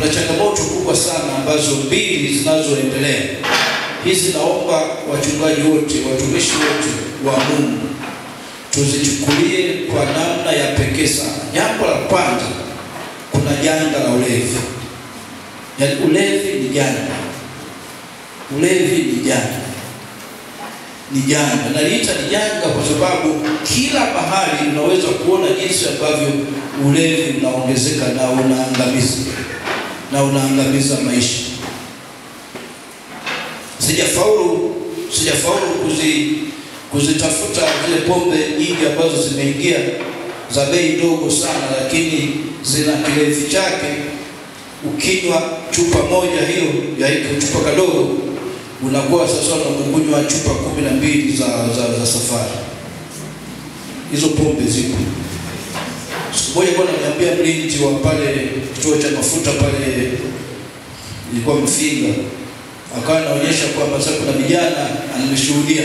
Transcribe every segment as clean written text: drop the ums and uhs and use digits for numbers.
kuna changamoto kubwa sana ambazo mbili zinazoendelea. Hizi naomba wachungaji wote, watumishi wote wa Mungu tuzichukulie kwa namna ya pekee sana. Jambo la kwanza, kuna janga la ulevi. Yaani ulevi ni janga. Ulevi ni janga. Ni janga. Naliita ni janga kwa sababu kila mahali unaweza kuona jinsi ambavyo ulevi unaongezeka na unaangamiza maisha. Sijafaulu kuzitafuta zile pombe nyingi ambazo zimeingia za bei ndogo sana, lakini zina kilevi chake. Ukinywa chupa moja hiyo ya chupa kadogo, unakuwa sasa unakunywa chupa 12 za safari. Hizo pombe zipo. Siku moja bwana niambia mlinzi wa pale kituo cha mafuta pale ilikuwa Mfinga, akawa anaonyesha kwamba sasa kuna vijana anamshuhudia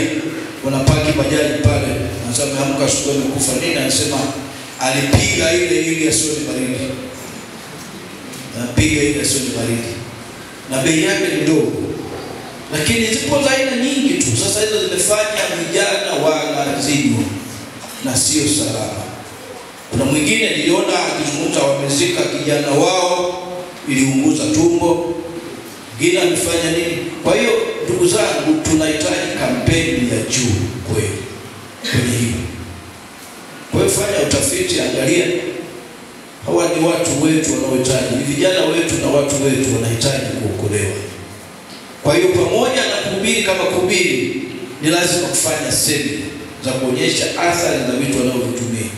wanapaki bajaji pale, anasema amka asubuhi amekufa nini, anasema alipiga ile asione baridi. Anapiga ile asione baridi. Na bei yake ni ndogo. Lakini zipo za aina nyingi tu. Sasa hizo zimefanya vijana wanazinywa na sio salama. Kuna mwingine niliona akizungumza wamezika kijana wao iliunguza tumbo. Mwingine amefanya nini? Kwa hiyo ndugu zangu, tunahitaji kampeni ya juu kweli kwenye hili. Kwa hiyo fanya utafiti, angalia hawa ni watu wetu wanaohitaji, ni vijana wetu na watu wetu wanahitaji kuokolewa. Kwa hiyo pamoja na kuhubiri kama kuhubiri, ni lazima kufanya semina za kuonyesha athari za vitu wanavyotumia.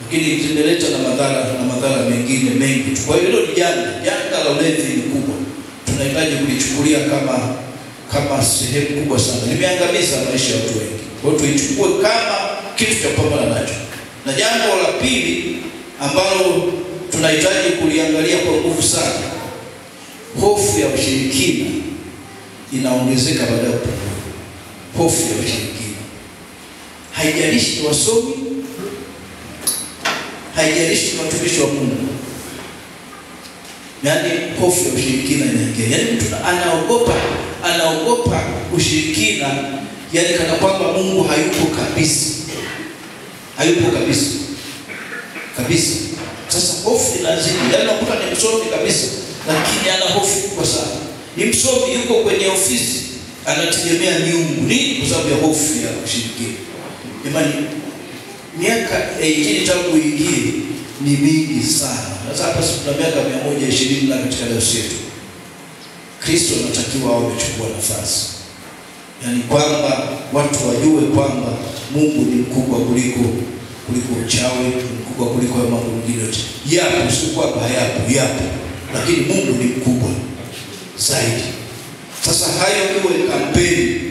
Lakini zimeleta na madhara mengine mengi. Kwa hiyo hilo ni janga la ulevi ni kubwa. Tunahitaji kulichukulia kama sehemu kubwa sana. Limeangamiza maisha ya watu wengi. Kwa hiyo tuichukue kama kitu cha kupambana nacho. Na jambo la pili ambalo tunahitaji kuliangalia kwa nguvu sana, hofu ya ushirikina inaongezeka baada ya kupungua. Hofu ya ushirikina. Haijalishi ni wasomi, haijalishi ni watumishi wa Mungu. Yaani hofu ya ushirikina inaingia. Yaani mtu anaogopa ushirikina, yaani kana kwamba Mungu hayupo kabisa. Hayupo kabisa. Kabisa. Sasa hofu inazidi. Yaani unakuta ni msomi kabisa, lakini ana hofu kubwa sana. Ni msomi yuko kwenye ofisi, anategemea miungu. Nini? Kwa sababu ya hofu ya ushirikina. Imani miaka 18 tangu ingie ni mingi sana. Sasa hapa kuna miaka 120 na katika dayosisi yetu. Kristo anatakiwa awe amechukua nafasi. Yaani kwamba watu wajue kwamba Mungu ni mkubwa kuliko uchawi, mkubwa kuliko mambo mengine yote. Yapo, sio kwamba yapo. Lakini Mungu ni mkubwa zaidi. Sasa hayo iwe kampeni